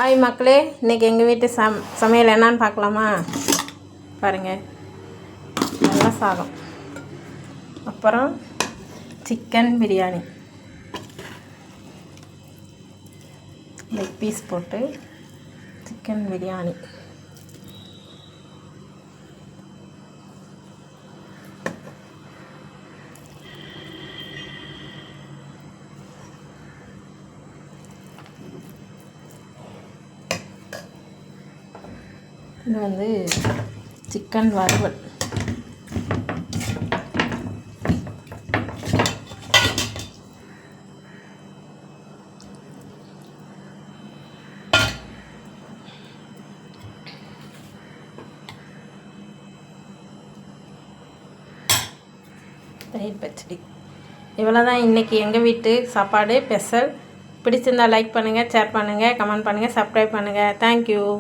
Hi மக்களே, இன்றைக்கி எங்கள் வீட்டு சமையல் என்னான்னு பார்க்கலாமா? பாருங்கள், நல்ல சாதம், அப்புறம் சிக்கன் பிரியாணி, லெக் பீஸ் போட்டு சிக்கன் பிரியாணி, இது வந்து சிக்கன் வறுவல், தயிர் பச்சடி. இவ்வளோ தான் இன்றைக்கி எங்கள் வீட்டு சாப்பாடு ஸ்பெஷல். பிடிச்சிருந்தால் லைக் பண்ணுங்கள், ஷேர் பண்ணுங்கள், கமெண்ட் பண்ணுங்கள், சப்ஸ்கிரைப் பண்ணுங்கள். தேங்க்யூ.